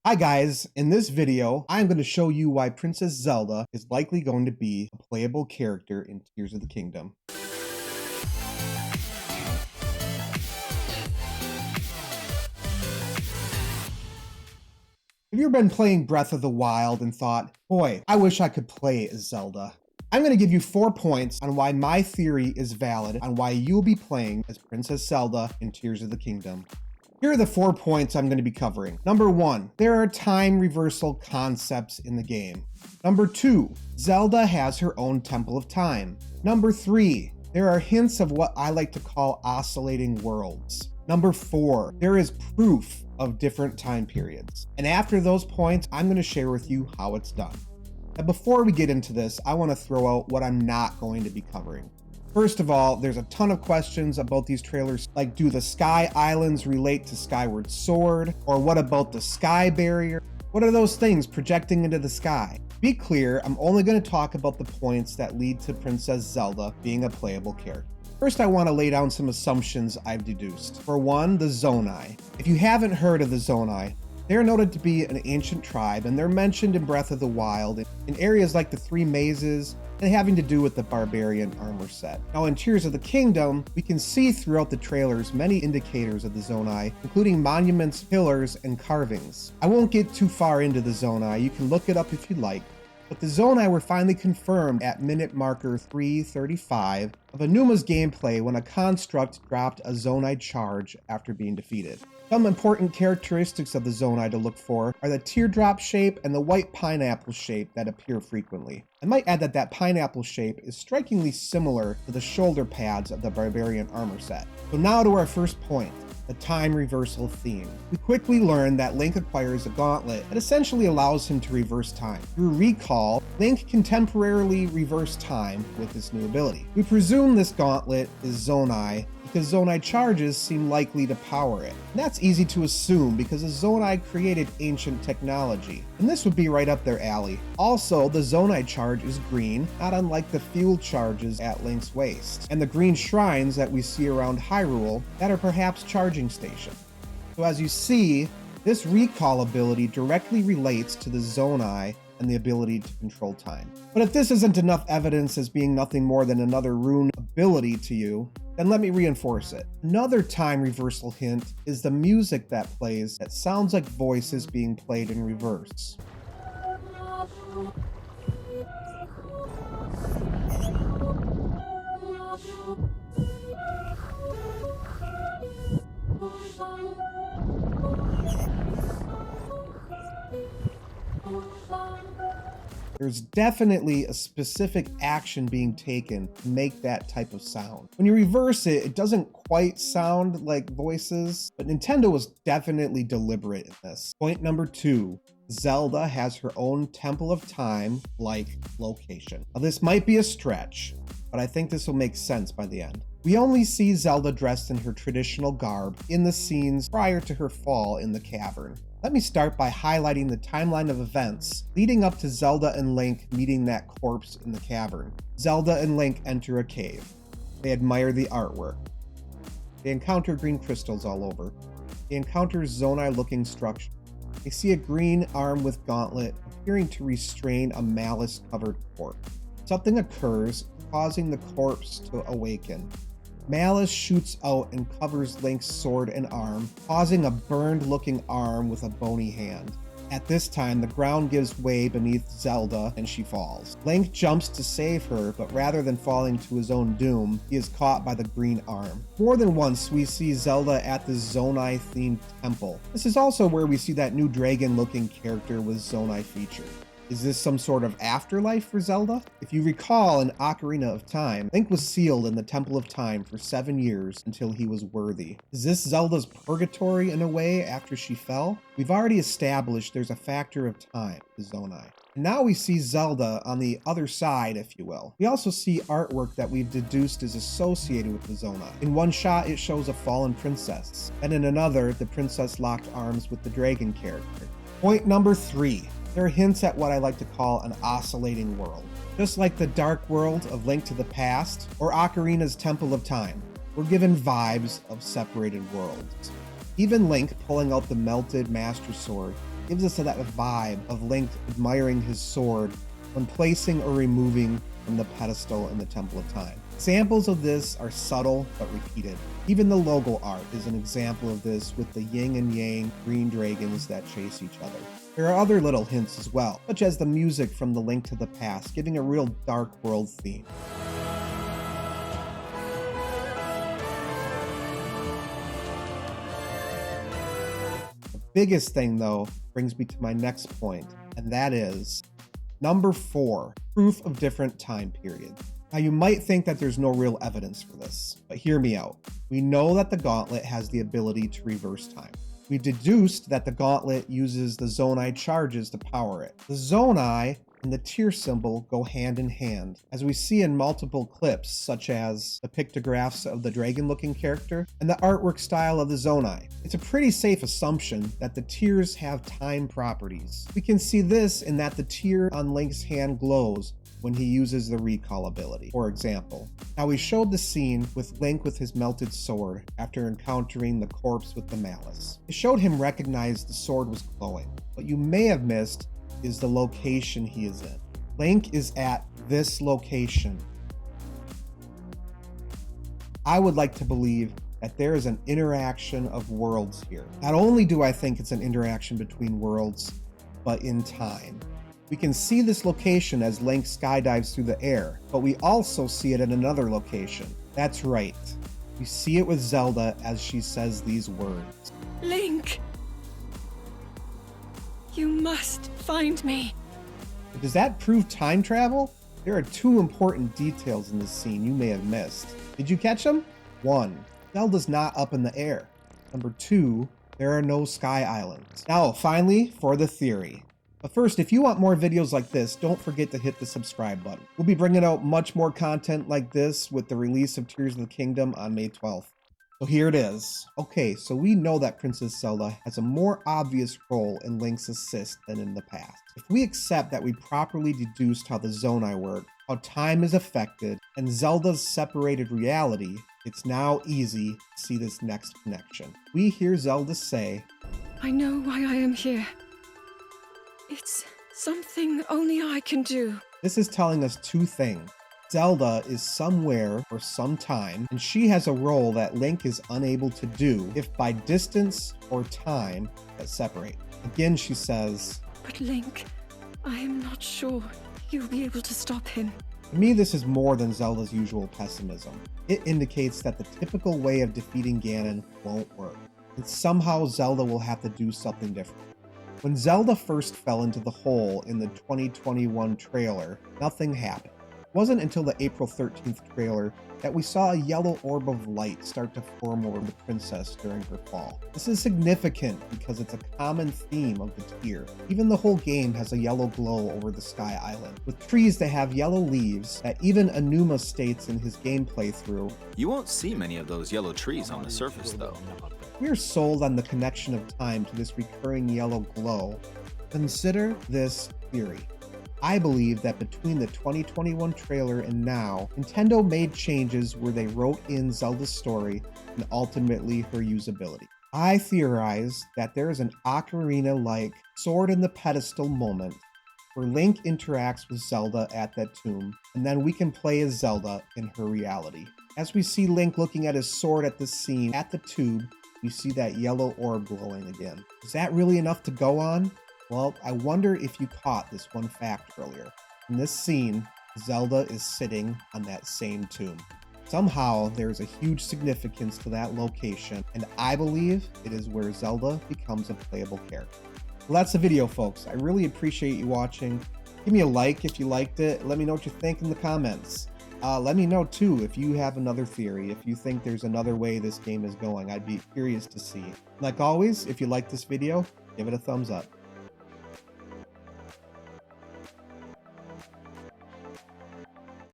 Hi guys, in this video, I'm going to show you why Princess Zelda is likely going to be a playable character in Tears of the Kingdom. Have you ever been playing Breath of the Wild and thought, boy, I wish I could play as Zelda? I'm going to give you 4 points on why my theory is valid on why you'll be playing as Princess Zelda in Tears of the Kingdom. Here are the 4 points I'm going to be covering. Number 1, there are time reversal concepts in the game. Number 2, Zelda has her own Temple of Time. Number 3, there are hints of what I like to call oscillating worlds. Number 4, there is proof of different time periods. And after those points, I'm going to share with you how it's done. Now, before we get into this, I want to throw out what I'm not going to be covering. First of all, there's a ton of questions about these trailers, like do the Sky Islands relate to Skyward Sword? Or what about the Sky Barrier? What are those things projecting into the sky? Be clear, I'm only going to talk about the points that lead to Princess Zelda being a playable character. First, I want to lay down some assumptions I've deduced. For one, the Zonai. If you haven't heard of the Zonai, they're noted to be an ancient tribe, and they're mentioned in Breath of the Wild in areas like the Three Mazes and having to do with the barbarian armor set. Now in Tears of the Kingdom, we can see throughout the trailers many indicators of the Zonai, including monuments, pillars, and carvings. I won't get too far into the Zonai, you can look it up if you'd like, but the Zonai were finally confirmed at minute marker 335 of Anuma's gameplay when a construct dropped a Zonai charge after being defeated. Some important characteristics of the Zonai to look for are the teardrop shape and the white pineapple shape that appear frequently. I might add that that pineapple shape is strikingly similar to the shoulder pads of the barbarian armor set. So now to our first point, the time reversal theme. We quickly learn that Link acquires a gauntlet that essentially allows him to reverse time. Through recall, Link can temporarily reverse time with this new ability. We presume this gauntlet is Zonai because Zonai charges seem likely to power it. And that's easy to assume because the Zonai created ancient technology, and this would be right up their alley. Also, the Zonai charge is green, not unlike the fuel charges at Link's waist, and the green shrines that we see around Hyrule that are perhaps charging stations. So as you see, this recall ability directly relates to the Zonai and the ability to control time. But if this isn't enough evidence as being nothing more than another rune ability to you, then let me reinforce it. Another time reversal hint is the music that plays that sounds like voices being played in reverse. There's definitely a specific action being taken to make that type of sound. When you reverse it, it doesn't quite sound like voices, but Nintendo was definitely deliberate in this. Point number 2. Zelda has her own Temple of Time-like location. Now this might be a stretch, but I think this will make sense by the end. We only see Zelda dressed in her traditional garb in the scenes prior to her fall in the cavern. Let me start by highlighting the timeline of events leading up to Zelda and Link meeting that corpse in the cavern. Zelda and Link enter a cave. They admire the artwork. They encounter green crystals all over. They encounter Zonai-looking structure. They see a green arm with gauntlet appearing to restrain a malice-covered corpse. Something occurs, causing the corpse to awaken. Malice shoots out and covers Link's sword and arm, causing a burned-looking arm with a bony hand. At this time, the ground gives way beneath Zelda and she falls. Link jumps to save her, but rather than falling to his own doom, he is caught by the green arm. More than once, we see Zelda at the Zonai-themed temple. This is also where we see that new dragon-looking character with Zonai feature. Is this some sort of afterlife for Zelda? If you recall in Ocarina of Time, Link was sealed in the Temple of Time for 7 years until he was worthy. Is this Zelda's purgatory in a way after she fell? We've already established there's a factor of time to Zonai. And now we see Zelda on the other side, if you will. We also see artwork that we've deduced is associated with the Zonai. In one shot, it shows a fallen princess, and in another, the princess locked arms with the dragon character. Point number 3. There are hints at what I like to call an oscillating world. Just like the Dark World of Link to the Past or Ocarina's Temple of Time, we're given vibes of separated worlds. Even Link pulling out the melted Master Sword gives us that vibe of Link admiring his sword when placing or removing from the pedestal in the Temple of Time. Examples of this are subtle but repeated. Even the logo art is an example of this, with the yin and yang green dragons that chase each other. There are other little hints as well, such as the music from The Link to the Past, giving a real dark world theme. The biggest thing, though, brings me to my next point, and that is number 4, proof of different time periods. Now, you might think that there's no real evidence for this, but hear me out. We know that the gauntlet has the ability to reverse time. We've deduced that the gauntlet uses the Zonai charges to power it. The Zonai and the tear symbol go hand in hand, as we see in multiple clips, such as the pictographs of the dragon-looking character and the artwork style of the Zonai. It's a pretty safe assumption that the tears have time properties. We can see this in that the tear on Link's hand glows when he uses the recall ability, for example. Now, we showed the scene with Link with his melted sword after encountering the corpse with the malice. It showed him recognize the sword was glowing. What you may have missed is the location he is in. Link is at this location. I would like to believe that there is an interaction of worlds here. Not only do I think it's an interaction between worlds, but in time. We can see this location as Link skydives through the air, but we also see it in another location. That's right. We see it with Zelda as she says these words. Link! You must find me. Does that prove time travel? There are 2 important details in this scene you may have missed. Did you catch them? 1. Zelda's not up in the air. Number 2. There are no sky islands. Now, finally, for the theory. But first, if you want more videos like this, don't forget to hit the subscribe button. We'll be bringing out much more content like this with the release of Tears of the Kingdom on May 12th. So here it is. Okay, so we know that Princess Zelda has a more obvious role in Link's assist than in the past. If we accept that we properly deduced how the Zonai work, how time is affected, and Zelda's separated reality, it's now easy to see this next connection. We hear Zelda say, I know why I am here. It's something only I can do. This is telling us 2 things. Zelda is somewhere for some time, and she has a role that Link is unable to do if by distance or time that separate. Again, she says, But Link, I am not sure you'll be able to stop him. To me, this is more than Zelda's usual pessimism. It indicates that the typical way of defeating Ganon won't work, and somehow Zelda will have to do something different. When Zelda first fell into the hole in the 2021 trailer, nothing happened. It wasn't until the April 13th trailer that we saw a yellow orb of light start to form over the princess during her fall. This is significant because it's a common theme of the tier. Even the whole game has a yellow glow over the Sky Island, with trees that have yellow leaves that even Anuma states in his game playthrough. You won't see many of those yellow trees on the surface, though. We're sold on the connection of time to this recurring yellow glow. Consider this theory. I believe that between the 2021 trailer and now, Nintendo made changes where they wrote in Zelda's story and ultimately her usability. I theorize that there is an Ocarina-like sword in the pedestal moment where Link interacts with Zelda at that tomb, and then we can play as Zelda in her reality. As we see Link looking at his sword at this scene at the tube, you see that yellow orb glowing again. Is that really enough to go on? Well, I wonder if you caught this one fact earlier. In this scene, Zelda is sitting on that same tomb. Somehow, there's a huge significance to that location, and I believe it is where Zelda becomes a playable character. Well, that's the video, folks. I really appreciate you watching. Give me a like if you liked it. Let me know what you think in the comments. Let me know too if you have another theory, if you think there's another way this game is going. I'd be curious to see. Like always, if you like this video, give it a thumbs up.